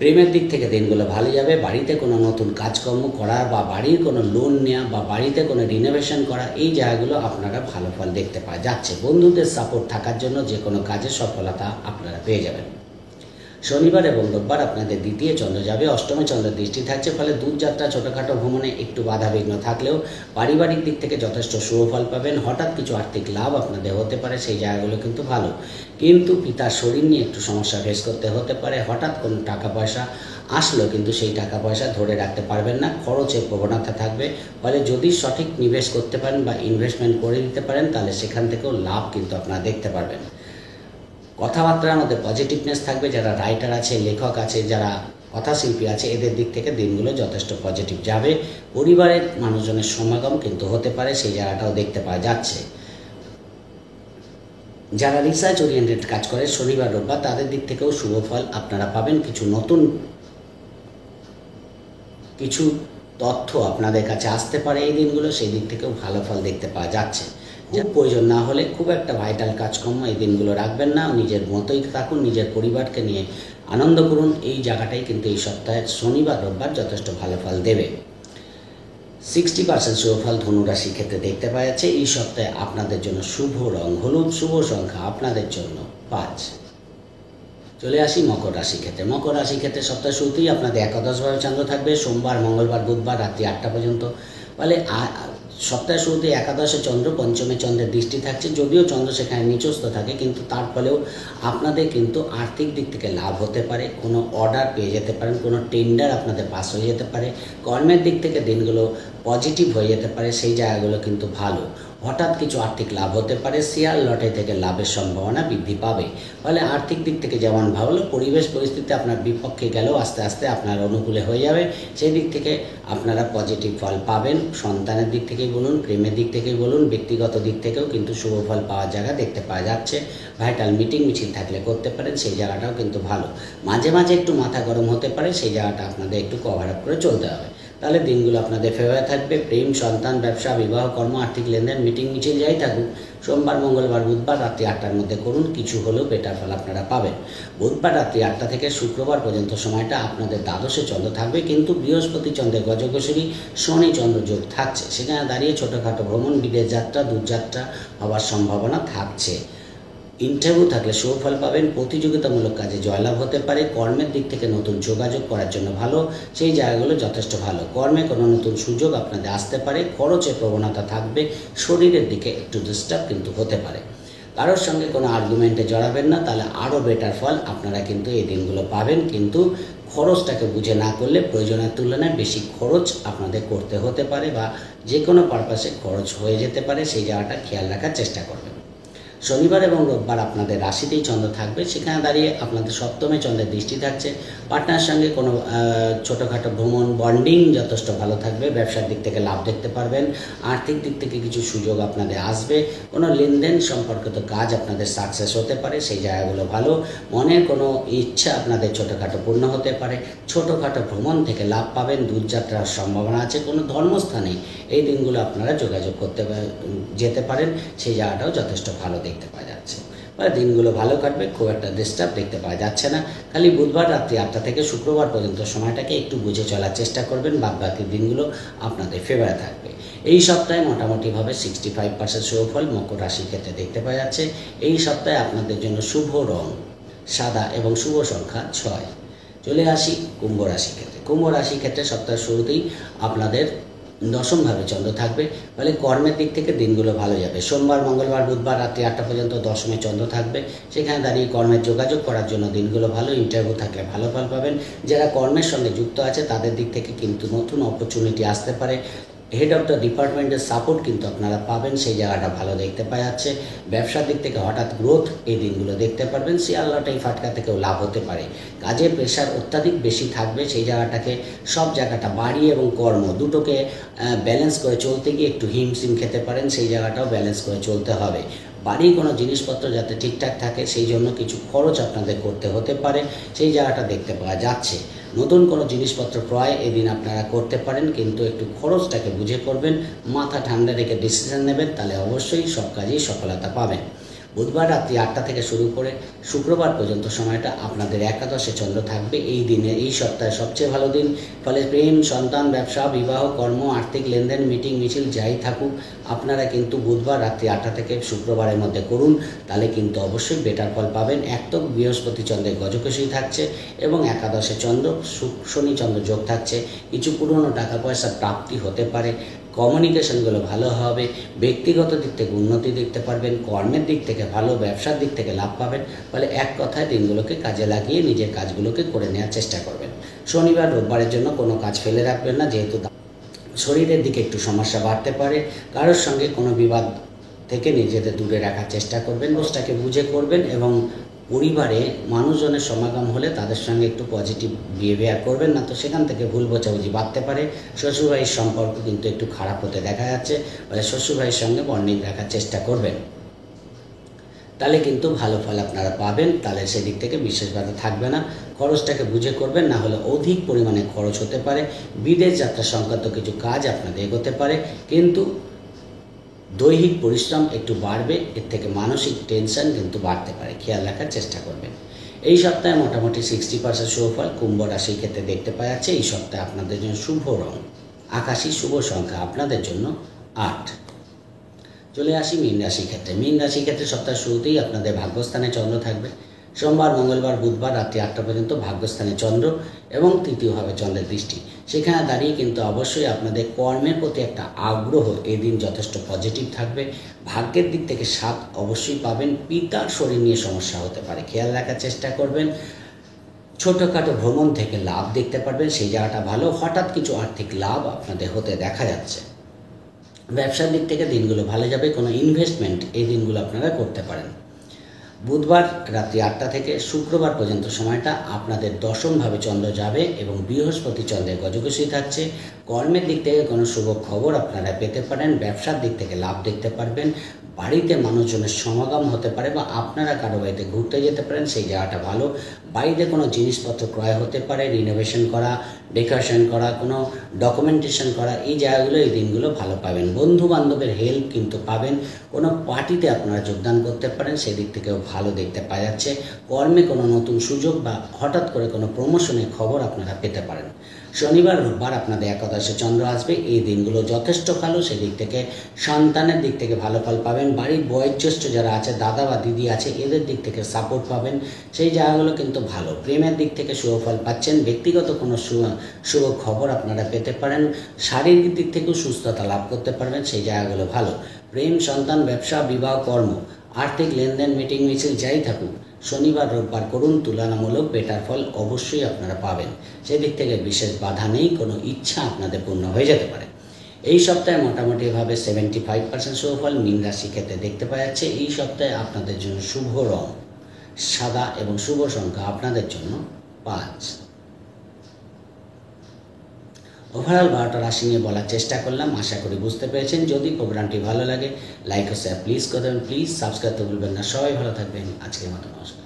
প্রেমের দিক থেকে দিনগুলো ভালো যাবে। বাড়িতে কোনো নতুন কাজকর্ম করা বা বাড়ির কোনো লোন নেওয়া বা বাড়িতে কোনো রিনোভেশন করা, এই জায়গাগুলো আপনারা ভালো ফল দেখতে পাওয়া যাচ্ছে। বন্ধুদের সাপোর্ট থাকার জন্য যে কোনো কাজে সফলতা আপনারা পেয়ে যাবেন। শনিবার এবং রোববার আপনাদের দ্বিতীয় চন্দ্র যাবে, অষ্টমে চন্দ্রের দৃষ্টি থাকছে। ফলে দূরযাত্রা, ছোটোখাটো ভ্রমণে একটু বাধাবিঘ্ন থাকলেও পারিবারিক দিক থেকে যথেষ্ট সুফল পাবেন। হঠাৎ কিছু আর্থিক লাভ আপনাদের হতে পারে, সেই জায়গাগুলো কিন্তু ভালো। কিন্তু পিতার শরীর নিয়ে একটু সমস্যা ফেস করতে হতে পারে। হঠাৎ কোনো টাকা পয়সা আসলো কিন্তু সেই টাকা পয়সা ধরে রাখতে পারবেন না, খরচের প্রবণতা থাকবে। ফলে যদি সঠিক নিবেশ করতে পারেন বা ইনভেস্টমেন্ট করে দিতে পারেন, তাহলে সেখান থেকেও লাভ কিন্তু আপনারা দেখতে পারবেন। কথাবার্তার মধ্যে পজিটিভনেস থাকবে। যারা রাইটার আছে, লেখক আছে, যারা কথাশিল্পী আছে, এদের দিক থেকে দিনগুলো যথেষ্ট পজিটিভ যাবে। পরিবারের মানুষজনের সমাগম কিন্তু হতে পারে, সেই জায়গাটাও দেখতে পাওয়া যাচ্ছে। যারা রিসার্চ ওরিয়েন্টেড কাজ করে শনিবার রোববার, তাদের দিক থেকেও শুভ ফল আপনারা পাবেন। কিছু নতুন কিছু তথ্য আপনাদের কাছে আসতে পারে এই দিনগুলো, সেই দিক থেকেও ভালো ফল দেখতে পাওয়া যাচ্ছে। খুব প্রয়োজন না হলে খুব একটা ভাইটাল কাজকর্ম এই দিনগুলো রাখবেন না। নিজের মতোই থাকুন, নিজের পরিবারকে নিয়ে আনন্দ করুন। এই জায়গাটাই কিন্তু এই সপ্তাহে শনিবার রোববার যথেষ্ট ভালো ফল দেবে। 60% শুভ ফল ধনুরাশির ক্ষেত্রে দেখতে পাওয়া যাচ্ছে। এই সপ্তাহে আপনাদের জন্য শুভ রং হলুদ, শুভ সংখ্যা আপনাদের জন্য 5। চলে আসি মকর রাশির ক্ষেত্রে। মকর রাশির ক্ষেত্রে সপ্তাহ শুরুতেই আপনাদের একাদশভাবে চন্দ্র থাকবে। সোমবার, মঙ্গলবার, বুধবার রাত্রি 8টা পর্যন্ত। ফলে সপ্তাহের শুরুতে একাদশে চন্দ্র, পঞ্চমে চন্দ্রের দৃষ্টি থাকছে। যদিও চন্দ্র সেখানে নিচস্থ থাকে, কিন্তু তার ফলেও আপনাদের কিন্তু আর্থিক দিক থেকে লাভ হতে পারে। কোনো অর্ডার পেয়ে যেতে পারেন, কোনো টেন্ডার আপনাদের পাস হয়ে যেতে পারে। কর্মের দিক থেকে দিনগুলো পজিটিভ হয়ে যেতে পারে, সেই জায়গাগুলো কিন্তু ভালো। হঠাৎ কিছু আর্থিক লাভ হতে পারে। শেয়ার লটারি থেকে লাভের সম্ভাবনা বৃদ্ধি পাবে। ফলে আর্থিক দিক থেকে যেমন ভালো, পরিবেশ পরিস্থিতি আপনার বিপক্ষে গেলেও আস্তে আস্তে আপনার অনুকূলে হয়ে যাবে। সেই দিক থেকে আপনারা পজিটিভ ফল পাবেন। সন্তানের দিক থেকেই বলুন, প্রেমের দিক থেকেই বলুন, ব্যক্তিগত দিক থেকেও কিন্তু শুভ ফল পাওয়ার জায়গা দেখতে পাওয়া যাচ্ছে। ভাইটাল মিটিং মিছিল থাকলে করতে পারেন, সেই জায়গাটাও কিন্তু ভালো। মাঝে মাঝে একটু মাথা গরম হতে পারে, সেই জায়গাটা আপনাদের একটু কভার আপ করে চলতে হবে। তাহলে দিনগুলো আপনাদের ফেভারে থাকবে। প্রেম, সন্তান, ব্যবসা, বিবাহ, কর্ম, আর্থিক লেনদেন, মিটিং মিছিল যাই থাকুক, সোমবার, মঙ্গলবার, বুধবার রাত্রি 8টার মধ্যে করুন, কিছু হলেও বেটার ফল আপনারা পাবেন। বুধবার রাত্রি 8টা থেকে শুক্রবার পর্যন্ত সময়টা আপনাদের দ্বাদশে চন্দ্র থাকবে, কিন্তু বৃহস্পতি চন্দ্রের গজকেশরী শনি চন্দ্র যোগ থাকছে। সেখানে দাঁড়িয়ে ছোটোখাটো ভ্রমণ, বিদেশ যাত্রা, দূরযাত্রা হওয়ার সম্ভাবনা থাকছে। ইন্টারভিউ থাকলে সুফল পাবেন, প্রতিযোগিতামূলক কাজে জয়লাভ হতে পারে। কর্মের দিক থেকে নতুন যোগাযোগ করার জন্য ভালো, সেই জায়গাগুলো যথেষ্ট ভালো। কর্মে কোনো নতুন সুযোগ আপনাদের আসতে পারে। খরচের প্রবণতা থাকবে, শরীরের দিকে একটু ডিস্টার্ব কিন্তু হতে পারে। কারোর সঙ্গে কোনো আর্গুমেন্টে জড়াবেন না, তাহলে আরও বেটার ফল আপনারা কিন্তু এই দিনগুলো পাবেন। কিন্তু খরচটাকে বুঝে না করলে প্রয়োজনের তুলনায় বেশি খরচ আপনাদের করতে হতে পারে, বা যে কোনো পারপাসে খরচ হয়ে যেতে পারে, সেই জায়গাটা খেয়াল রাখার চেষ্টা করবেন। শনিবার এবং রোববার আপনাদের রাশিতেই চন্দ্র থাকবে, সেখানে দাঁড়িয়ে আপনাদের সপ্তমে চন্দ্রের দৃষ্টি থাকছে। পার্টনার সঙ্গে কোনো ছোটোখাটো ভ্রমণ, বন্ডিং যথেষ্ট ভালো থাকবে। ব্যবসার দিক থেকে লাভ দেখতে পারবেন, আর্থিক দিক থেকে কিছু সুযোগ আপনাদের আসবে। কোনো লেনদেন সম্পর্কিত কাজ আপনাদের সাকসেস হতে পারে, সেই জায়গাগুলো ভালো। মনের কোনো ইচ্ছা আপনাদের ছোটোখাটো পূর্ণ হতে পারে। ছোটোখাটো ভ্রমণ থেকে লাভ পাবেন, দূরযাত্রার সম্ভাবনা আছে। কোনো ধর্মস্থানে এই দিনগুলো আপনারা যোগাযোগ করতে যেতে পারেন, সেই জায়গাটাও যথেষ্ট ভালো দেখতে পাওয়া যাচ্ছে। দিনগুলো ভালো কাটবে, খুব একটা ডিস্টার্ব দেখতে পাওয়া যাচ্ছে না। খালি বুধবার রাত্রি 8টা থেকে শুক্রবার পর্যন্ত সময়টাকে একটু বুঝে চলার চেষ্টা করবেন, বাকি দিনগুলো আপনাদের ফেভারে থাকবে। এই সপ্তাহে মোটামুটিভাবে 65% শুভফল মকর রাশির ক্ষেত্রে দেখতে পাওয়া যাচ্ছে। এই সপ্তাহে আপনাদের জন্য শুভ রং সাদা এবং শুভ সংখ্যা 6। চলে আসি কুম্ভ রাশির ক্ষেত্রে। কুম্ভ রাশির ক্ষেত্রে সপ্তাহের শুরুতেই আপনাদের দশমভাবে চন্দ্র থাকবে, ফলে কর্মের দিক থেকে দিনগুলো ভালো যাবে। সোমবার, মঙ্গলবার, বুধবার রাত্রি 8টা পর্যন্ত দশমে চন্দ্র থাকবে, সেখানে দাঁড়িয়ে কর্মের যোগাযোগ করার জন্য দিনগুলো ভালো। ইন্টারভিউ থাকলে ভালো ফল পাবেন। যারা কর্মের সঙ্গে যুক্ত আছে তাদের দিক থেকে কিন্তু নতুন অপরচুনিটি আসতে পারে। হেড অফ দ্য ডিপার্টমেন্টের সাপোর্ট কিন্তু আপনারা পাবেন, সেই জায়গাটা ভালো দেখতে পাওয়া যাচ্ছে। ব্যবসার দিক থেকে হঠাৎ গ্রোথ এই দিনগুলো দেখতে পারবেন। শেয়ার লটারি ফাটকা থেকেও লাভ হতে পারে। কাজের প্রেশার অত্যাধিক বেশি থাকবে, সেই জায়গাটাকে সব জায়গাটা বাড়ি এবং কর্ম দুটোকে ব্যালেন্স করে চলতে গিয়ে একটু হিমশিম খেতে পারেন, সেই জায়গাটাও ব্যালেন্স করে চলতে হবে। বাড়ির কোনো জিনিসপত্র যাতে ঠিকঠাক থাকে সেই জন্য কিছু খরচ আপনাদের করতে হতে পারে, সেই জায়গাটা দেখতে পাওয়া যাচ্ছে। নতুন কোনো জিনিসপত্র ক্রয় এদিন আপনারা করতে পারেন, কিন্তু একটু খরচটাকে বুঝে করবেন, মাথা ঠান্ডা রেখে ডিসিশন নেবেন, তাহলে অবশ্যই সব কাজেই সফলতা পাবেন। বুধবার রাত্রি 8টা থেকে শুরু করে শুক্রবার পর্যন্ত সময়টা আপনাদের একাদশে চন্দ্র থাকবে। এই দিনে, এই সপ্তাহে সবচেয়ে ভালো দিন। ফলে প্রেম, সন্তান, ব্যবসা, বিবাহ, কর্ম, আর্থিক লেনদেন, মিটিং মিছিল যাই থাকুক, আপনারা কিন্তু বুধবার রাত্রি 8টা থেকে শুক্রবারের মধ্যে করুন, তাহলে কিন্তু অবশ্যই বেটার ফল পাবেন। এক তো বৃহস্পতি চন্দ্রের গজকেশরী থাকছে এবং একাদশে চন্দ্র শনি চন্দ্র যোগ থাকছে। কিছু পুরনো টাকা পয়সা প্রাপ্তি হতে পারে। কমিউনিকেশনগুলো ভালো হবে। ব্যক্তিগত দিক থেকে উন্নতি দেখতে পারবেন। কর্মের দিক থেকে ভালো, ব্যবসার দিক থেকে লাভ পাবেন। ফলে এক কথায় দিনগুলোকে কাজে লাগিয়ে নিজের কাজগুলোকে করে নেওয়ার চেষ্টা করবেন। শনিবার, রোববারের জন্য কোনো কাজ ফেলে রাখবেন না, যেহেতু শরীরের দিকে একটু সমস্যা বাড়তে পারে। কারোর সঙ্গে কোনো বিবাদ থেকে নিজেদের দূরে রাখার চেষ্টা করবেন। দোষটাকে বুঝে করবেন এবং পরিবারে মানুষজনের সমাগম হলে তাদের সঙ্গে একটু পজিটিভ বিহেভিয়ার করবেন, না তো সেখান থেকে ভুল বোঝাবুঝি বাড়তে পারে। শ্বশুরভাইয়ের সম্পর্ক কিন্তু একটু খারাপ হতে দেখা যাচ্ছে, শ্বশুরভাইয়ের সঙ্গে বন্ডিং রাখার চেষ্টা করবেন, তাহলে কিন্তু ভালো ফল আপনারা পাবেন। তাহলে সেদিক থেকে বিশেষ বাধা থাকবে না। খরচটাকে বুঝে করবেন, না হলে অধিক পরিমাণে খরচ হতে পারে। বিদেশ যাত্রা সংক্রান্ত কিছু কাজ আপনাদের এগোতে পারে, কিন্তু দৈহিক পরিশ্রম একটু বাড়বে, এর থেকে মানসিক টেনশন কিন্তু বাড়তে পারে, খেয়াল রাখার চেষ্টা করবেন। এই সপ্তাহে মোটামুটি 60% শুভফল কুম্ভ রাশির ক্ষেত্রে দেখতে পাওয়া যাচ্ছে। এই সপ্তাহে আপনাদের জন্য শুভ রং আকাশী, শুভ সংখ্যা আপনাদের জন্য 8। চলে আসি মীন রাশির ক্ষেত্রে। মীন রাশির ক্ষেত্রে সপ্তাহের শুরুতেই আপনাদের ভাগ্যস্থানে চন্দ্র থাকবে। সোমবার, মঙ্গলবার, বুধবার রাত্রি 8টা পর্যন্ত ভাগ্যস্থানে চন্দ্র এবং তৃতীয়ভাবে চন্দ্রের দৃষ্টি। সেখানে দাঁড়িয়ে কিন্তু অবশ্যই আপনাদের কর্মের প্রতি একটা আগ্রহ এই দিন যথেষ্ট পজিটিভ থাকবে। ভাগ্যের দিক থেকে 7 অবশ্যই পাবেন। পিতার শরীর নিয়ে সমস্যা হতে পারে, খেয়াল রাখার চেষ্টা করবেন। ছোটোখাটো ভ্রমণ থেকে লাভ দেখতে পারবেন, সেই জায়গাটা ভালো। হঠাৎ কিছু আর্থিক লাভ আপনাদের হতে দেখা যাচ্ছে। ব্যবসার দিক থেকে দিনগুলো ভালো যাবে। কোনো ইনভেস্টমেন্ট এই দিনগুলো আপনারা করতে পারেন। বুধবার রাত্রি 8টা থেকে শুক্রবার পর্যন্ত সময়টা আপনাদের দশমভাবে চন্দ্র যাবে এবং বৃহস্পতি চন্দ্রের গজকেশরী থাকছে। কর্মের দিক থেকে কোনো শুভ খবর আপনারা পেতে পারেন। ব্যবসার দিক থেকে লাভ দেখতে পারবেন। বাড়িতে মানুষজনের সমাগম হতে পারে বা আপনারা কারো বাড়িতে ঘুরতে যেতে পারেন, সেই জায়গাটা ভালো। বাড়িতে কোনো জিনিসপত্র ক্রয় হতে পারে, রিনোভেশন করা, ডেকোরেশন করা, কোনো ডকুমেন্টেশন করা, এই জায়গাগুলো এই দিনগুলো ভালো পাবেন। বন্ধু বান্ধবের হেল্প কিন্তু পাবেন। কোনো পার্টিতে আপনারা যোগদান করতে পারেন, সেদিক থেকেও ভালো দেখতে পাওয়া যাচ্ছে। কর্মে কোনো নতুন সুযোগ বা হঠাৎ করে কোনো প্রমোশনের খবর আপনারা পেতে পারেন। শনিবার রোববার আপনাদের একাদশে চন্দ্র আসবে, এই দিনগুলো যথেষ্ট ভালো। সেদিক থেকে সন্তানের দিক থেকে ভালো ফল পাবেন। বাড়ির বয়োজ্যেষ্ঠ যারা আছে, দাদা বা দিদি আছে, এদের দিক থেকে সাপোর্ট পাবেন, সেই জায়গাগুলো কিন্তু ভালো। প্রেমের দিক থেকে শুভ ফল পাচ্ছেন। ব্যক্তিগত কোনো শুভ খবর আপনারা পেতে পারেন। শারীরিক দিক থেকেও সুস্থতা লাভ করতে পারবেন, সেই জায়গাগুলো ভালো। প্রেম, সন্তান, ব্যবসা, বিবাহ, কর্ম, আর্থিক লেনদেন, মিটিং মিছিল যাই থাকুক, শনিবার রোববার করুন, তুলনামূলক বেটার ফল অবশ্যই আপনারা পাবেন। সেদিক থেকে বিশেষ বাধা নেই, কোনো ইচ্ছা আপনাদের পূর্ণ হয়ে যেতে পারে। এই সপ্তাহে মোটামুটিভাবে 75% শুভ ফল মীন রাশি ক্ষেত্রে দেখতে পাওয়া যাচ্ছে। এই সপ্তাহে আপনাদের জন্য শুভ রং সাদা এবং শুভ সংখ্যা আপনাদের জন্য 5। ওভারঅল 12টা রাশি নিয়ে বলার চেষ্টা করলাম, আশা করি বুঝতে পেরেছেন। যদি প্রোগ্রামটি ভালো লাগে লাইক ও শেয়ার প্লিজ করবেন, প্লিজ সাবস্ক্রাইব করতে ভুলবেন না। সবাই ভালো থাকবেন, আজকের মতো নমস্কার।